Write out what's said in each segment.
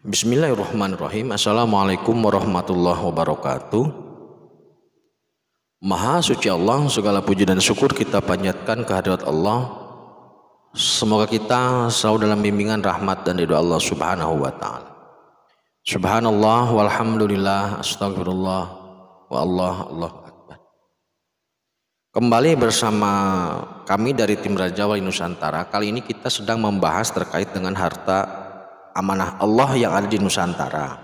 Bismillahirrahmanirrahim. Assalamualaikum warahmatullahi wabarakatuh. Maha suci Allah, segala puji dan syukur kita panjatkan kehadirat Allah. Semoga kita selalu dalam bimbingan rahmat dan ridha Allah subhanahu wa ta'ala. Subhanallah walhamdulillah astagfirullah wa Allahu akbar. Kembali bersama kami dari tim Raja Wali Nusantara. Kali ini kita sedang membahas terkait dengan harta amanah Allah yang ada di Nusantara.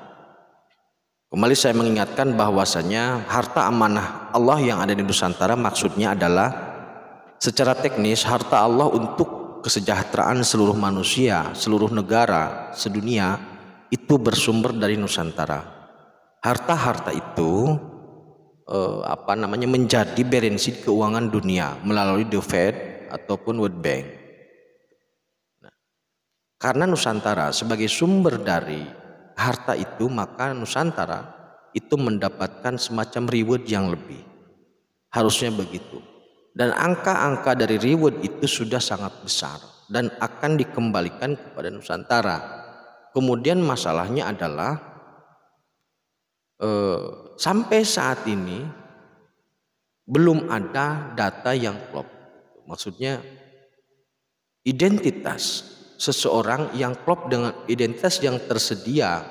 Kembali saya mengingatkan bahwasanya harta amanah Allah yang ada di Nusantara maksudnya adalah secara teknis harta Allah untuk kesejahteraan seluruh manusia, seluruh negara, sedunia itu bersumber dari Nusantara. Harta-harta itu menjadi balansi keuangan dunia melalui The Fed ataupun World Bank. Karena Nusantara sebagai sumber dari harta itu, maka Nusantara itu mendapatkan semacam reward yang lebih. Harusnya begitu. Dan angka-angka dari reward itu sudah sangat besar dan akan dikembalikan kepada Nusantara. Kemudian masalahnya adalah sampai saat ini belum ada data yang klop. Maksudnya identitas seseorang yang klop dengan identitas yang tersedia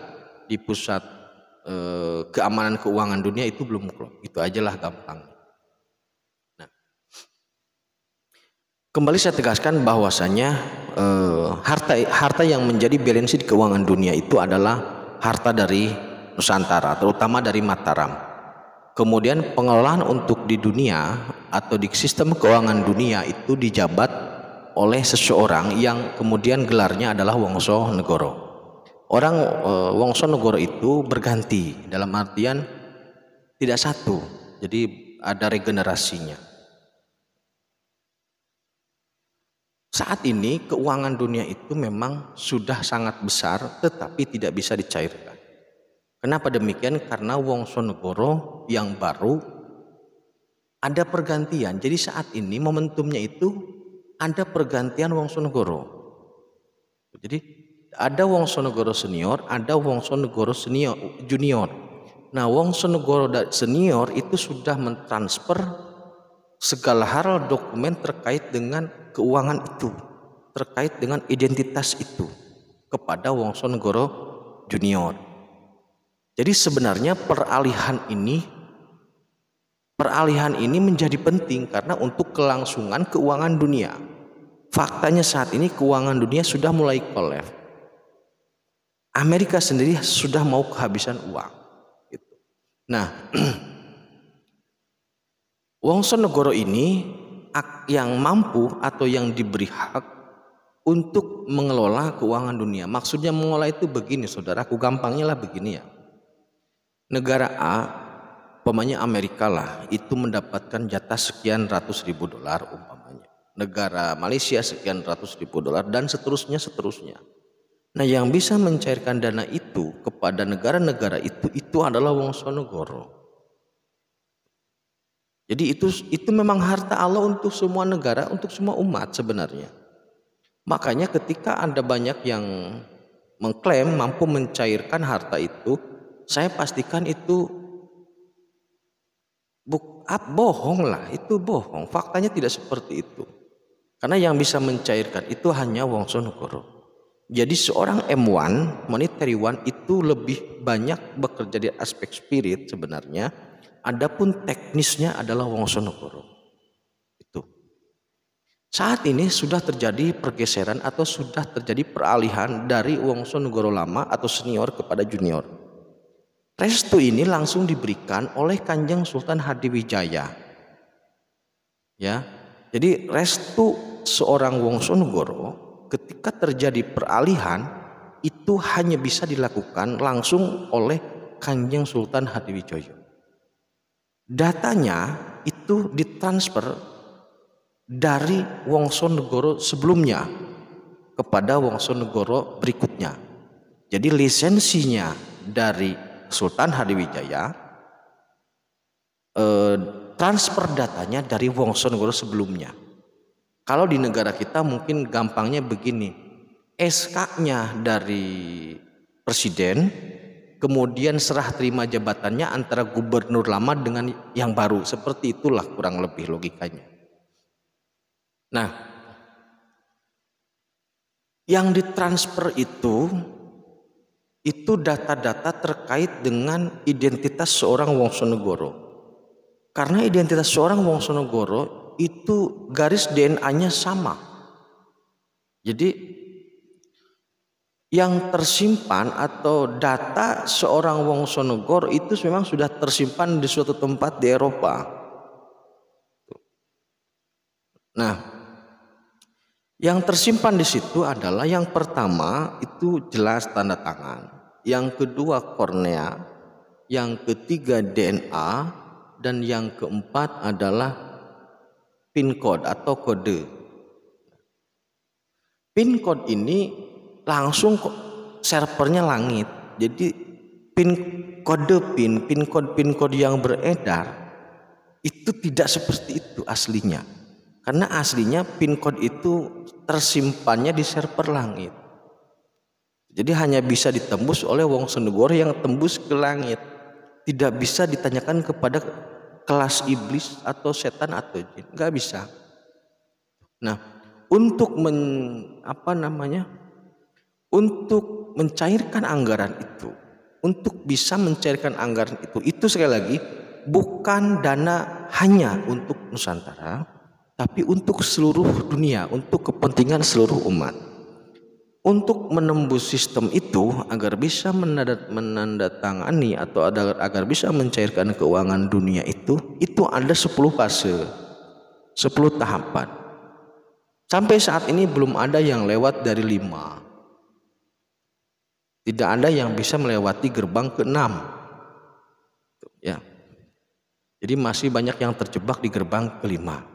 di pusat keamanan keuangan dunia itu belum klop. Itu ajalah gampang. Nah, kembali saya tegaskan bahwasanya harta yang menjadi balansi di keuangan dunia itu adalah harta dari Nusantara, terutama dari Mataram. Kemudian pengelolaan untuk di dunia atau di sistem keuangan dunia itu dijabat oleh seseorang yang kemudian gelarnya adalah Wongso Negoro. Orang Wongso Negoro itu berganti, dalam artian tidak satu, jadi ada regenerasinya. Saat ini keuangan dunia itu memang sudah sangat besar tetapi tidak bisa dicairkan. Kenapa demikian? Karena Wongso Negoro yang baru ada pergantian. Jadi saat ini momentumnya itu ada pergantian Wongso Negoro. Jadi ada Wongso Negoro senior, ada Wongso Negoro senior junior. Nah, Wongso Negoro senior itu sudah mentransfer segala hal dokumen terkait dengan keuangan itu, terkait dengan identitas itu kepada Wongso Negoro junior. Jadi sebenarnya peralihan ini menjadi penting karena untuk kelangsungan keuangan dunia. Faktanya saat ini keuangan dunia sudah mulai kolaps. Amerika sendiri sudah mau kehabisan uang. Nah, Wongso Negoro ini yang mampu atau yang diberi hak untuk mengelola keuangan dunia. Maksudnya mengelola itu begini, saudaraku, gampangnya lah begini ya. Negara A, umpamanya Amerika lah, itu mendapatkan jatah sekian ratus ribu dolar umpamanya. Negara Malaysia sekian ratus ribu dolar dan seterusnya. Nah, yang bisa mencairkan dana itu kepada negara-negara itu adalah Wongso Negoro. Jadi itu memang harta Allah untuk semua negara, untuk semua umat sebenarnya. Makanya ketika ada banyak yang mengklaim mampu mencairkan harta itu, saya pastikan itu bohong lah, itu bohong. Faktanya tidak seperti itu. Karena yang bisa mencairkan itu hanya Wongso Negoro. Jadi seorang M1, monetary one itu lebih banyak bekerja di aspek spirit sebenarnya. Adapun teknisnya adalah Wongso Negoro. Itu. Saat ini sudah terjadi pergeseran atau sudah terjadi peralihan dari Wongso Negoro lama atau senior kepada junior. Restu ini langsung diberikan oleh Kanjeng Sultan Hadiwijaya. Ya. Jadi restu seorang Wongso Negoro ketika terjadi peralihan itu hanya bisa dilakukan langsung oleh Kanjeng Sultan Hadiwijaya. Datanya itu ditransfer dari Wongso Negoro sebelumnya kepada Wongso Negoro berikutnya. Jadi lisensinya dari Sultan Hadiwijaya transfer datanya dari Wongso Negoro sebelumnya. Kalau di negara kita mungkin gampangnya begini, SK-nya dari presiden, kemudian serah terima jabatannya antara gubernur lama dengan yang baru. Seperti itulah kurang lebih logikanya. Nah, yang ditransfer itu data-data terkait dengan identitas seorang Wongsonegoro. Karena identitas seorang Wongsonegoro itu garis DNA-nya sama. Jadi yang tersimpan atau data seorang Wongsonegoro itu memang sudah tersimpan di suatu tempat di Eropa. Nah, yang tersimpan di situ adalah yang pertama itu jelas tanda tangan, yang kedua kornea, yang ketiga DNA, dan yang keempat adalah PIN code atau kode. PIN code ini langsung servernya langit. Jadi PIN code yang beredar itu tidak seperti itu aslinya. Karena aslinya PIN code itu tersimpannya di server langit. Jadi hanya bisa ditembus oleh Wongsonegoro yang tembus ke langit. Tidak bisa ditanyakan kepada kelas iblis atau setan atau jin, nggak bisa. Nah, untuk untuk mencairkan anggaran itu, untuk bisa mencairkan anggaran itu sekali lagi bukan dana hanya untuk Nusantara, tapi untuk seluruh dunia, untuk kepentingan seluruh umat. Untuk menembus sistem itu agar bisa menandatangani atau agar bisa mencairkan keuangan dunia itu ada 10 fase, 10 tahapan. Sampai saat ini belum ada yang lewat dari 5. Tidak ada yang bisa melewati gerbang ke-6. Ya. Jadi masih banyak yang terjebak di gerbang ke-5.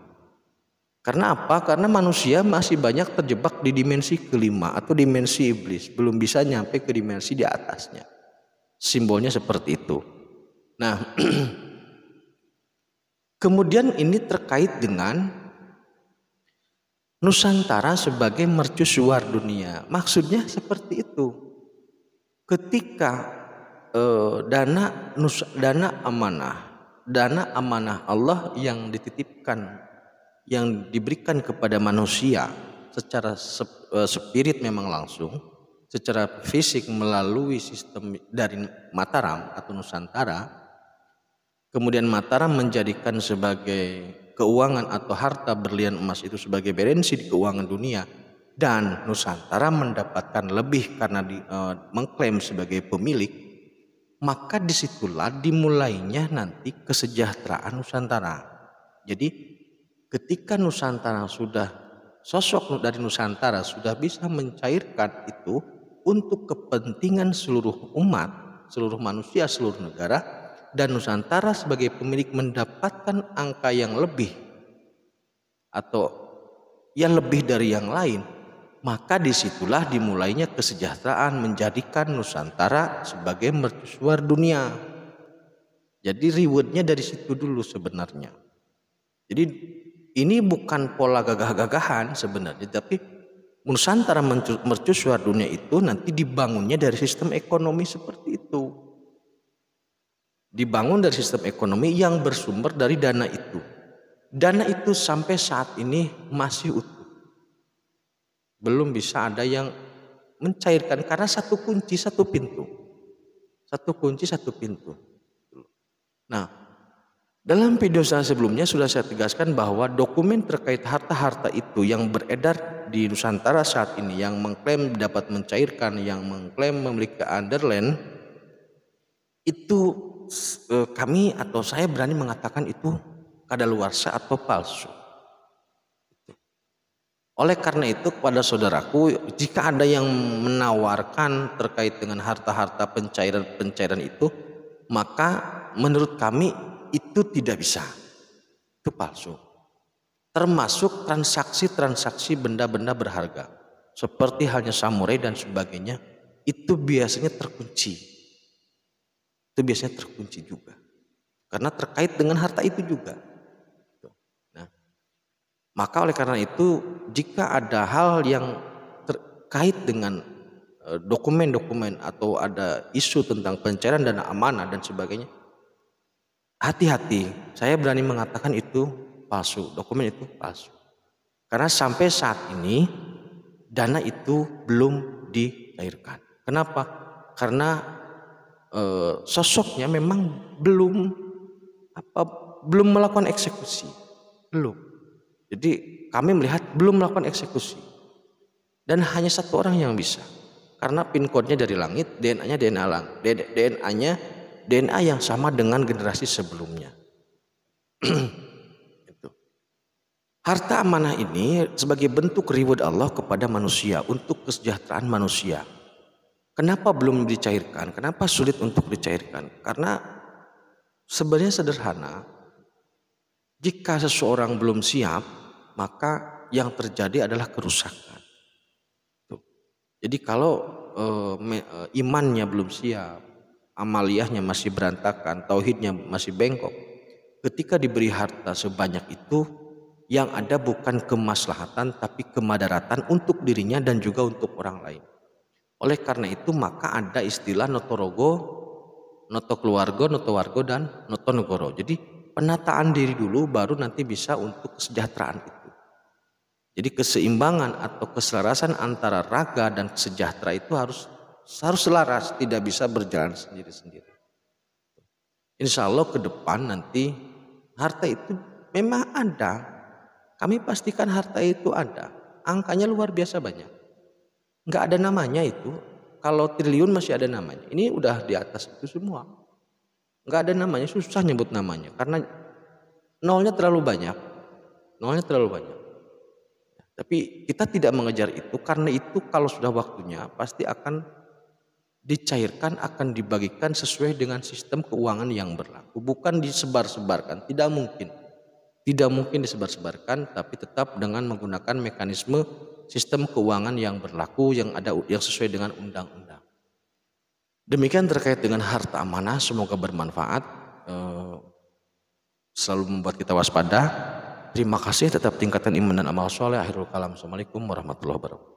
Karena apa? Karena manusia masih banyak terjebak di dimensi ke-5 atau dimensi iblis, belum bisa nyampe ke dimensi di atasnya. Simbolnya seperti itu. Nah, kemudian ini terkait dengan Nusantara sebagai mercusuar dunia. Maksudnya seperti itu. Ketika dana amanah Allah yang dititipkan, yang diberikan kepada manusia secara spirit memang langsung, secara fisik melalui sistem dari Mataram atau Nusantara, kemudian Mataram menjadikan sebagai keuangan atau harta berlian emas itu sebagai berensi di keuangan dunia, dan Nusantara mendapatkan lebih karena mengklaim sebagai pemilik, maka disitulah dimulainya nanti kesejahteraan Nusantara. Jadi ketika Nusantara sosok dari Nusantara sudah bisa mencairkan itu untuk kepentingan seluruh umat, seluruh manusia, seluruh negara, dan Nusantara sebagai pemilik mendapatkan angka yang lebih atau yang lebih dari yang lain, maka disitulah dimulainya kesejahteraan, menjadikan Nusantara sebagai mercusuar dunia. Jadi rewardnya dari situ dulu sebenarnya. Jadi ini bukan pola gagah-gagahan sebenarnya, tapi Nusantara mercusuar dunia itu nanti dibangunnya dari sistem ekonomi seperti itu. Dibangun dari sistem ekonomi yang bersumber dari dana itu. Dana itu sampai saat ini masih utuh. Belum bisa ada yang mencairkan karena satu kunci satu pintu. Satu kunci satu pintu. Nah, dalam video saya sebelumnya sudah saya tegaskan bahwa dokumen terkait harta-harta itu yang beredar di Nusantara saat ini, yang mengklaim dapat mencairkan, yang mengklaim memiliki underland, itu kami atau saya berani mengatakan itu kadaluarsa atau palsu. Oleh karena itu kepada saudaraku, jika ada yang menawarkan terkait dengan harta-harta pencairan itu, maka menurut kami itu tidak bisa, itu palsu. Termasuk transaksi-transaksi benda-benda berharga seperti halnya samurai dan sebagainya, itu biasanya terkunci. Itu biasanya terkunci juga karena terkait dengan harta itu juga. Nah, maka oleh karena itu jika ada hal yang terkait dengan dokumen-dokumen atau ada isu tentang pencairan dana amanah dan sebagainya, hati-hati. Saya berani mengatakan itu palsu, dokumen itu palsu. Karena sampai saat ini dana itu belum dicairkan. Kenapa? Karena sosoknya memang belum melakukan eksekusi, belum. Jadi kami melihat belum melakukan eksekusi dan hanya satu orang yang bisa. Karena pin code-nya dari langit, DNA-nya DNA yang sama dengan generasi sebelumnya. Itu. Harta amanah ini sebagai bentuk reward Allah kepada manusia untuk kesejahteraan manusia. Kenapa belum dicairkan? Kenapa sulit untuk dicairkan? Karena sebenarnya sederhana. Jika seseorang belum siap, maka yang terjadi adalah kerusakan. Jadi kalau imannya belum siap, amaliyahnya masih berantakan, tauhidnya masih bengkok, ketika diberi harta sebanyak itu, yang ada bukan kemaslahatan tapi kemadaratan untuk dirinya dan juga untuk orang lain. Oleh karena itu maka ada istilah notorogo, noto keluarga, noto warga, dan noto negoro. Jadi penataan diri dulu baru nanti bisa untuk kesejahteraan itu. Jadi keseimbangan atau keselarasan antara raga dan sejahtera itu harus selaras, tidak bisa berjalan sendiri-sendiri. Insya Allah ke depan nanti harta itu memang ada. Kami pastikan harta itu ada. Angkanya luar biasa banyak. Nggak ada namanya itu. Kalau triliun masih ada namanya. Ini udah di atas itu semua. Nggak ada namanya, susah nyebut namanya. Karena nolnya terlalu banyak. Tapi kita tidak mengejar itu, karena itu kalau sudah waktunya pasti akan dicairkan, akan dibagikan sesuai dengan sistem keuangan yang berlaku. Bukan disebar-sebarkan, tidak mungkin. Tidak mungkin disebar-sebarkan, tapi tetap dengan menggunakan mekanisme sistem keuangan yang berlaku, yang sesuai dengan undang-undang. Demikian terkait dengan harta amanah, semoga bermanfaat, selalu membuat kita waspada. Terima kasih, tetap tingkatkan iman dan amal soleh. Akhirul kalam. Assalamualaikum warahmatullahi wabarakatuh.